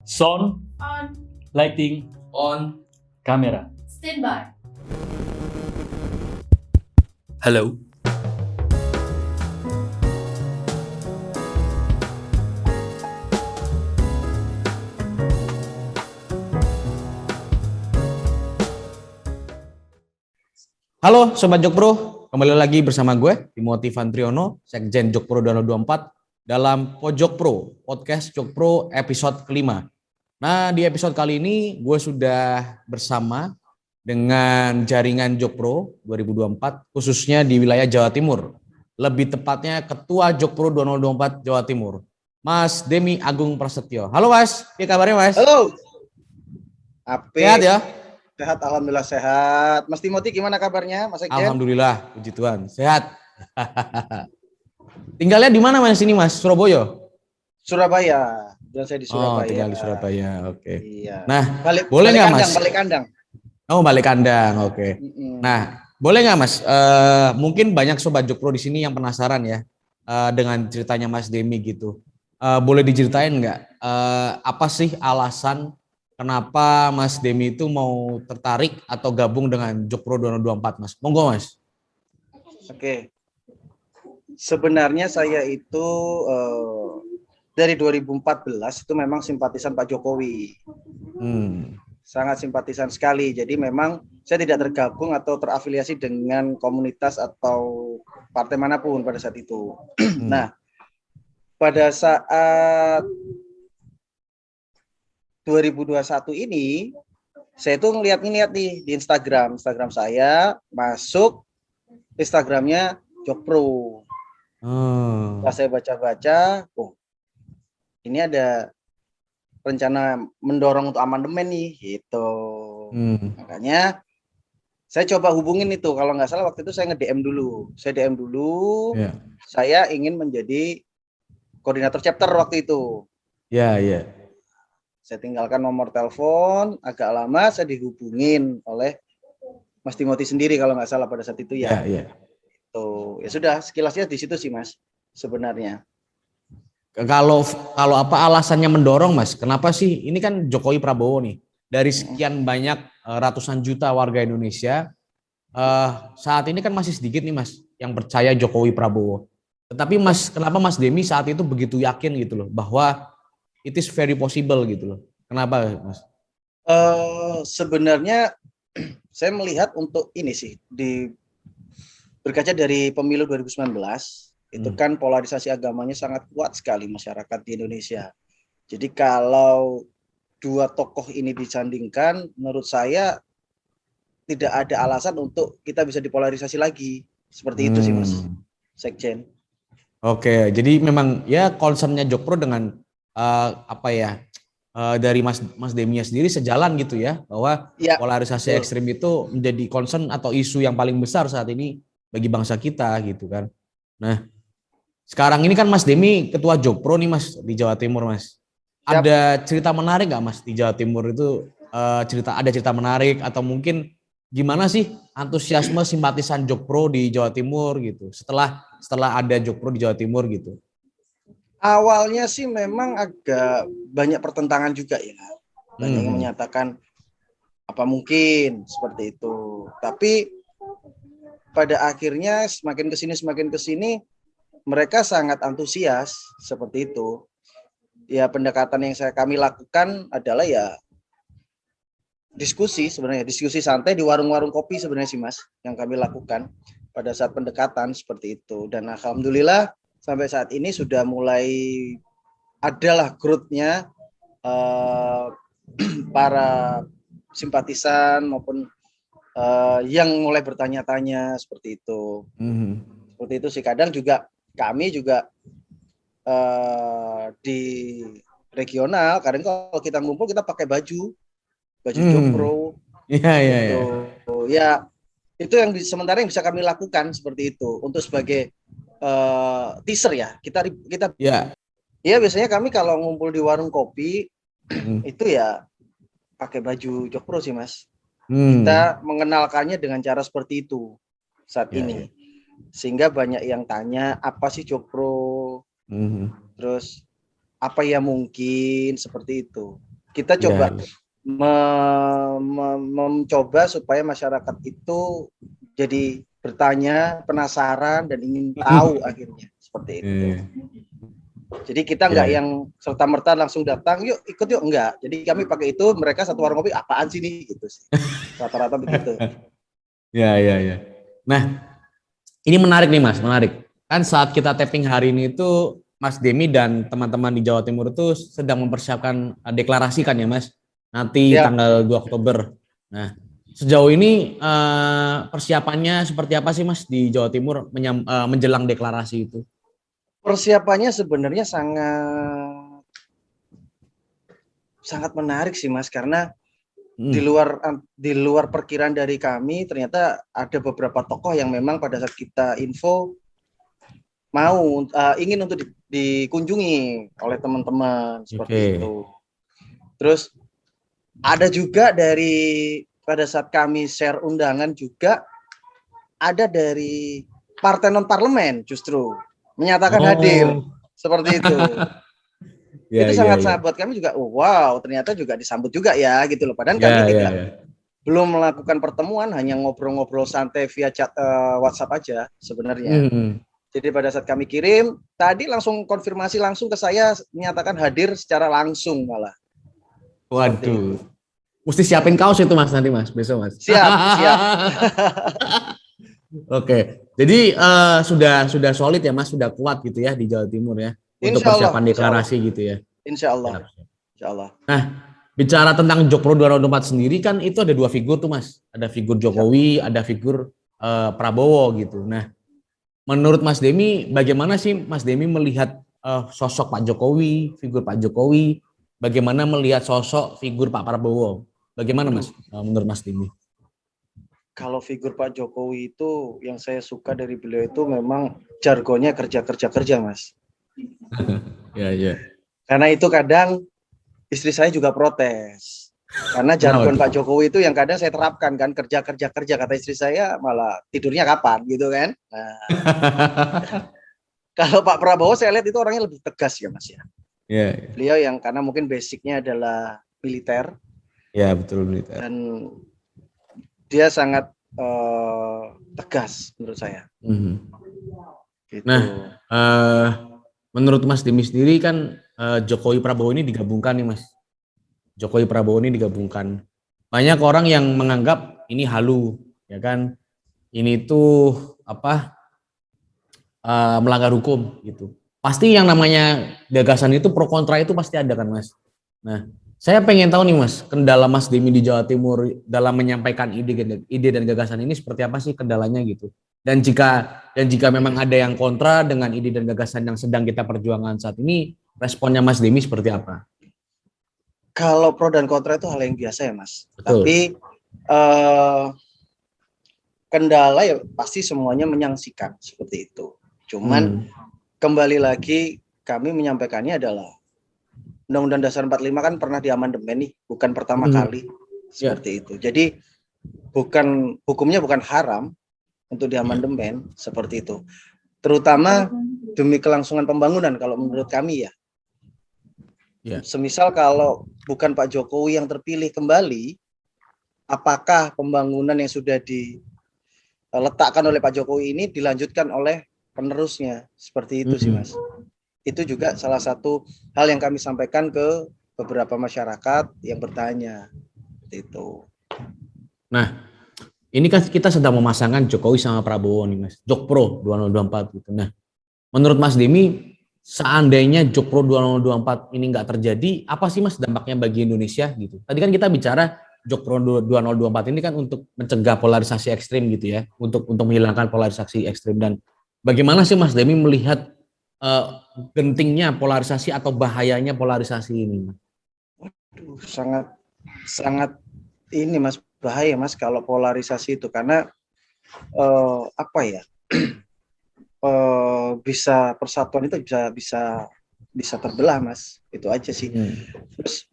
Sound, On. lighting, On. camera. Stand by. Hello. Halo Sobat Jokpro, kembali lagi bersama gue, Timothy Vantriono, Sekjen Jokpro 2024 dalam Pojok Pro, podcast Jokpro episode kelima. Nah, di episode kali ini gue sudah bersama dengan jaringan Jokpro 2024, khususnya di wilayah Jawa Timur. Lebih tepatnya Ketua Jokpro 2024 Jawa Timur, Mas Demi Agung Prasetyo. Halo Mas, apa kabarnya Mas? Halo. Ape. Sehat ya? Sehat, alhamdulillah sehat. Mas Timothy gimana kabarnya, Mas Sekjen? Alhamdulillah, puji Tuhan, sehat. Tinggalnya di mana Mas ini Mas? Surabaya? Surabaya. Dan saya di Surabaya. Oh, tinggal di Surabaya. Oke. Iya. Nah, Balik, boleh nggak Mas? Balik kandang. Oh, balik kandang. Oke. Mm-mm. Nah, boleh nggak Mas? Mungkin banyak Sobat Jokpro di sini yang penasaran ya dengan ceritanya Mas Demi gitu. Boleh diceritain nggak apa sih alasan kenapa Mas Demi itu mau tertarik atau gabung dengan Jokpro 2024 Mas? Monggo Mas. Oke. Sebenarnya saya itu dari 2014 itu memang simpatisan Pak Jokowi. Sangat simpatisan sekali. Jadi memang saya tidak tergabung atau terafiliasi dengan komunitas atau partai manapun pada saat itu. Nah, pada saat 2021 ini, saya tuh ngeliat nih di Instagram saya, masuk Instagramnya Jokpro. Pas saya baca-baca, oh ini ada rencana mendorong untuk amandemen nih, gitu. Makanya saya coba hubungin itu, kalau nggak salah waktu itu saya nge-DM dulu. Yeah. Saya ingin menjadi koordinator chapter waktu itu. Ya, ya. Saya tinggalkan nomor telepon, agak lama saya dihubungin oleh Mas Timothy sendiri kalau nggak salah pada saat itu ya. Ya. Tuh, ya sudah sekilasnya di situ sih Mas sebenarnya. Kalau apa alasannya mendorong Mas? Kenapa sih ini kan Jokowi Prabowo nih dari sekian banyak ratusan juta warga Indonesia saat ini kan masih sedikit nih Mas yang percaya Jokowi Prabowo. Tetapi Mas, kenapa Mas Demi saat itu begitu yakin gitu loh bahwa it is very possible gitu loh. Kenapa Mas? Sebenarnya saya melihat untuk ini sih berkaca dari pemilu 2019 itu kan polarisasi agamanya sangat kuat sekali masyarakat di Indonesia. Jadi kalau dua tokoh ini disandingkan, menurut saya tidak ada alasan untuk kita bisa dipolarisasi lagi. Seperti itu sih Mas Sekjen. Oke, jadi memang ya concernnya Jokpro dengan dari Mas Demi sendiri sejalan gitu ya, bahwa Ya, polarisasi ekstrim itu menjadi concern atau isu yang paling besar saat ini bagi bangsa kita gitu kan. Nah, sekarang ini kan Mas Demi ketua Jokpro nih Mas di Jawa Timur Mas. Ada cerita menarik nggak Mas di Jawa Timur itu ada cerita menarik atau mungkin gimana sih antusiasme simpatisan Jokpro di Jawa Timur gitu setelah ada Jokpro di Jawa Timur gitu? Awalnya sih memang agak banyak pertentangan juga ya. Banyak yang menyatakan apa mungkin seperti itu. Tapi pada akhirnya semakin kesini mereka sangat antusias seperti itu. Ya pendekatan yang kami lakukan adalah ya diskusi santai di warung-warung kopi sebenarnya sih Mas yang kami lakukan pada saat pendekatan seperti itu. Dan alhamdulillah sampai saat ini sudah mulai adalah growth-nya para simpatisan maupun yang mulai bertanya-tanya seperti itu. Seperti itu sih. Kadang juga kami juga di regional kadang kalau kita ngumpul kita pakai baju Jokpro. Iya. Ya itu yang sementara yang bisa kami lakukan seperti itu untuk sebagai teaser ya. Kita ya biasanya kami kalau ngumpul di warung kopi itu ya pakai baju Jokpro sih Mas. Kita mengenalkannya dengan cara seperti itu saat ini. Sehingga banyak yang tanya apa sih Jokpro, terus apa ya mungkin seperti itu. Kita Ya, coba ya. mencoba supaya masyarakat itu jadi bertanya, penasaran dan ingin tahu akhirnya seperti itu. Eh, Jadi kita ya, nggak ya. yang serta-merta langsung datang, yuk ikut yuk, enggak. Jadi kami pakai itu, mereka satu warung kopi, apaan sih nih gitu sih. Rata-rata begitu. Ya, ya, ya. Nah, ini menarik nih Mas, menarik. Kan saat kita tapping hari ini itu Mas Demi dan teman-teman di Jawa Timur itu sedang mempersiapkan deklarasi kan ya Mas, nanti Ya, tanggal 2 Oktober. Nah, sejauh ini persiapannya seperti apa sih Mas di Jawa Timur menjelang deklarasi itu? persiapannya sebenarnya sangat sangat menarik sih Mas, karena di Hmm, luar perkiraan dari kami ternyata ada beberapa tokoh yang memang pada saat kita info mau ingin untuk dikunjungi oleh teman-teman seperti oke. itu. Terus ada juga dari pada saat kami share undangan juga ada dari partai non parlemen justru menyatakan hadir Oh, seperti itu. ya, Itu ya, sangat-sangat ya. buat kami juga, oh, wow, ternyata juga disambut juga ya gitu loh. Padahal kami Ya, ya, tidak ya. belum melakukan pertemuan, hanya ngobrol-ngobrol santai via chat WhatsApp aja sebenarnya. Hmm, Jadi pada saat kami kirim, tadi langsung konfirmasi langsung ke saya menyatakan hadir secara langsung malah seperti waduh. itu. Mesti siapin kaos itu Mas nanti Mas, besok Mas. Siap, siap. Oke, jadi sudah solid ya Mas, sudah kuat gitu ya di Jawa Timur ya untuk Insya Allah, persiapan insya Allah, deklarasi gitu ya. insya Allah, Siap, siap. insya Allah. Nah, bicara tentang Jokpro 2024 sendiri kan itu ada dua figur tuh Mas, ada figur Siap. Jokowi, ada figur Prabowo gitu. Nah, menurut Mas Demi, bagaimana sih Mas Demi melihat sosok Pak Jokowi, figur Pak Jokowi, bagaimana melihat sosok figur Pak Prabowo? Bagaimana Aduh, Mas, menurut Mas Demi? kalau figur Pak Jokowi itu yang saya suka dari beliau itu memang jargonnya kerja kerja kerja, Mas. Ya, ya. Karena itu kadang istri saya juga protes. Karena Kenapa jargon tuh? Pak Jokowi itu yang kadang saya terapkan kan, kerja kerja kerja, kata istri saya malah tidurnya kapan gitu kan. Nah, kalau Pak Prabowo saya lihat itu orangnya lebih tegas ya Mas ya. Ya, ya, Beliau yang karena mungkin basicnya adalah militer ya betul militer. dan dia sangat tegas menurut saya. Mhm. Gitu. Nah, eh, menurut Mas Demi sendiri kan Jokowi Prabowo ini digabungkan nih Mas. Jokowi Prabowo ini digabungkan. Banyak orang yang menganggap ini halu, ya kan? Ini tuh apa? Melanggar hukum gitu. Pasti yang namanya gagasan itu pro kontra itu pasti ada kan Mas. Nah, saya pengen tahu nih Mas, kendala Mas Demi di Jawa Timur dalam menyampaikan ide dan gagasan ini seperti apa sih kendalanya gitu. Dan jika memang ada yang kontra dengan ide dan gagasan yang sedang kita perjuangkan saat ini, responnya Mas Demi seperti apa? Kalau pro dan kontra itu hal yang biasa ya Mas. Betul. Tapi kendala ya pasti semuanya menyaksikan seperti itu. Cuman Hmm. kembali lagi kami menyampaikannya adalah Undang-Undang Dasar 45 kan pernah diamandemen nih, bukan pertama Hmm. kali Ya. seperti itu. Jadi hukumnya bukan haram untuk diamandemen seperti itu. Terutama demi kelangsungan pembangunan kalau menurut kami ya. Ya. Semisal kalau bukan Pak Jokowi yang terpilih kembali, apakah pembangunan yang sudah diletakkan oleh Pak Jokowi ini dilanjutkan oleh penerusnya? Seperti itu sih Mas. Itu juga salah satu hal yang kami sampaikan ke beberapa masyarakat yang bertanya. Itu. Nah, ini kan kita sedang memasangkan Jokowi sama Prabowo nih Mas. Jokpro 2024 gitu. Nah, menurut Mas Demi, seandainya Jokpro 2024 ini nggak terjadi, apa sih Mas dampaknya bagi Indonesia gitu? Tadi kan kita bicara Jokpro 2024 ini kan untuk mencegah polarisasi ekstrim gitu ya, untuk menghilangkan polarisasi ekstrim. Dan bagaimana sih Mas Demi melihat eh, gentingnya polarisasi atau bahayanya polarisasi ini? Sangat sangat ini Mas, bahaya Mas kalau polarisasi itu, karena apa ya, bisa persatuan itu bisa terbelah Mas, itu aja sih. Terus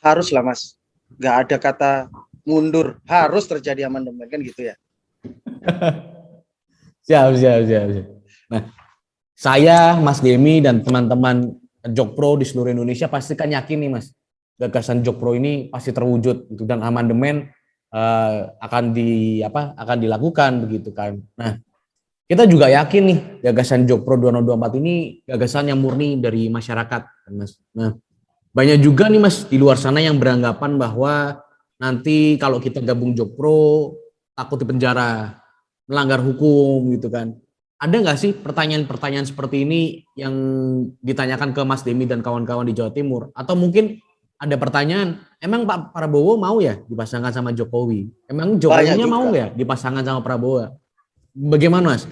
haruslah Mas, nggak ada kata mundur, harus terjadi amandemen kan gitu ya. Siap, siap, siap, siap. Nah, saya, Mas Demi, dan teman-teman Jokpro di seluruh Indonesia pasti kan yakin nih Mas, gagasan Jokpro ini pasti terwujud gitu, dan amandemen akan dilakukan begitu kan. Nah, kita juga yakin nih gagasan Jokpro 2024 ini gagasan yang murni dari masyarakat kan Mas. Nah, banyak juga nih Mas di luar sana yang beranggapan bahwa nanti kalau kita gabung Jokpro takut dipenjara, melanggar hukum gitu kan. Ada nggak sih pertanyaan-pertanyaan seperti ini yang ditanyakan ke Mas Demi dan kawan-kawan di Jawa Timur? Atau mungkin ada pertanyaan, emang Pak Prabowo mau ya dipasangkan sama Jokowi? Emang Jokowinya mau ya dipasangkan sama Prabowo? Bagaimana Mas?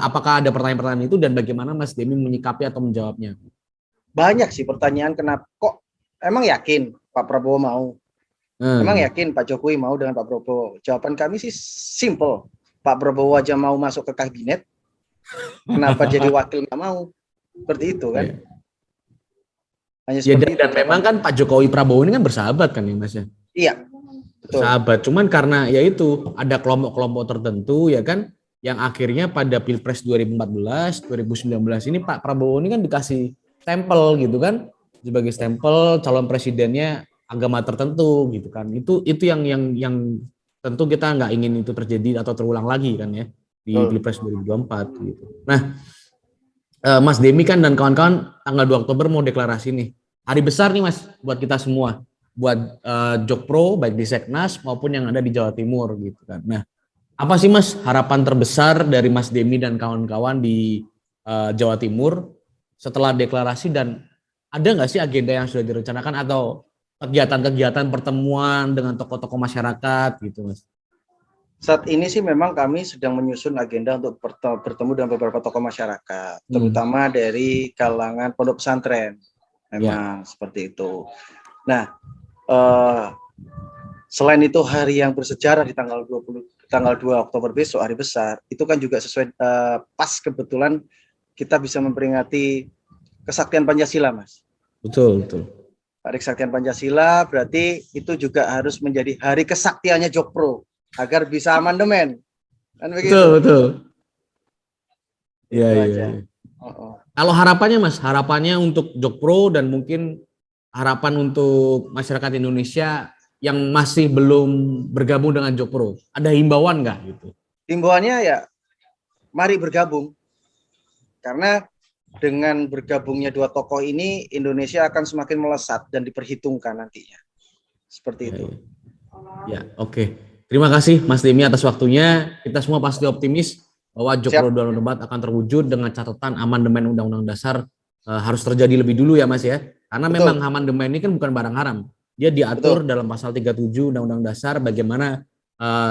Apakah ada pertanyaan-pertanyaan itu dan bagaimana Mas Demi menyikapi atau menjawabnya? Banyak sih pertanyaan, kenapa kok emang yakin Pak Prabowo mau? Emang yakin Pak Jokowi mau dengan Pak Prabowo? Jawaban kami sih simple. Pak Prabowo aja mau masuk ke kabinet, kenapa jadi wakil nggak mau? Seperti itu kan? Hanya seperti dan memang kan Pak Jokowi Prabowo ini kan bersahabat kan ya Mas ya? Iya, betul. Bersahabat, cuman karena ya itu ada kelompok-kelompok tertentu ya kan, yang akhirnya pada Pilpres 2014, 2019 ini Pak Prabowo ini kan dikasih stempel gitu kan, sebagai stempel calon presidennya agama tertentu gitu kan. Itu yang tentu kita nggak ingin itu terjadi atau terulang lagi kan ya di Pilpres 2024 gitu. Nah, Mas Demi kan dan kawan-kawan tanggal 2 Oktober mau deklarasi nih. Hari besar nih Mas buat kita semua, buat Jokpro baik di Seknas maupun yang ada di Jawa Timur gitu kan. Nah, apa sih Mas harapan terbesar dari Mas Demi dan kawan-kawan di Jawa Timur setelah deklarasi, dan ada nggak sih agenda yang sudah direncanakan atau kegiatan-kegiatan pertemuan dengan tokoh-tokoh masyarakat gitu Mas? Saat ini sih memang kami sedang menyusun agenda untuk bertemu dengan beberapa tokoh masyarakat, terutama dari kalangan pondok pesantren. Memang seperti itu. Nah, selain itu hari yang bersejarah di tanggal 2 Oktober besok, hari besar, itu kan juga sesuai pas kebetulan kita bisa memperingati kesaktian Pancasila, Mas. Betul. Hari kesaktian Pancasila berarti itu juga harus menjadi hari kesaktiannya Jokpro agar bisa amandemen. Kan begitu? Betul. Iya. Kalau harapannya Mas, harapannya untuk Jokpro dan mungkin harapan untuk masyarakat Indonesia yang masih belum bergabung dengan Jokpro, ada himbauan nggak gitu? Himbauannya ya, mari bergabung. Karena dengan bergabungnya dua tokoh ini, Indonesia akan semakin melesat dan diperhitungkan nantinya. Seperti itu. Ya, oke. Terima kasih Mas Demi atas waktunya. Kita semua pasti optimis bahwa Jokpro 2024 akan terwujud dengan catatan amandemen Undang-Undang Dasar harus terjadi lebih dulu ya Mas ya. Karena memang amandemen ini kan bukan barang haram. Dia diatur dalam pasal 37 Undang-Undang Dasar bagaimana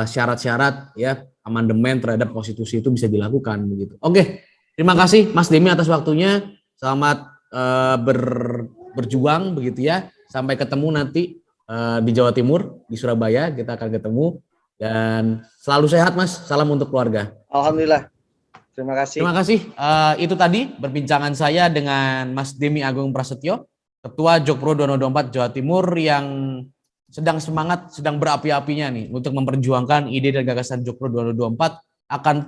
syarat-syarat ya amandemen terhadap konstitusi itu bisa dilakukan begitu. Oke. Terima kasih Mas Demi atas waktunya. Selamat berjuang begitu ya. Sampai ketemu nanti di Jawa Timur, di Surabaya kita akan ketemu, dan selalu sehat Mas. Salam untuk keluarga. Alhamdulillah. Terima kasih. Terima kasih. Itu tadi perbincangan saya dengan Mas Demi Agung Prasetyo, Ketua Jokpro 2024 Jawa Timur, yang sedang semangat, sedang berapi-apinya nih untuk memperjuangkan ide dan gagasan Jokpro 2024 akan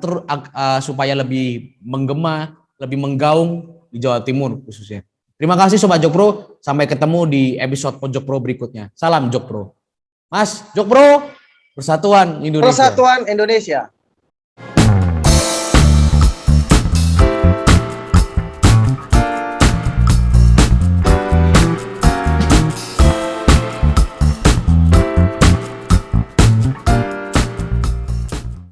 supaya lebih menggema, lebih menggaung di Jawa Timur khususnya. Terima kasih Sobat Jokpro, sampai ketemu di episode Jokpro berikutnya. Salam Jokpro. Mas, Jokpro, Persatuan Indonesia. Persatuan Indonesia.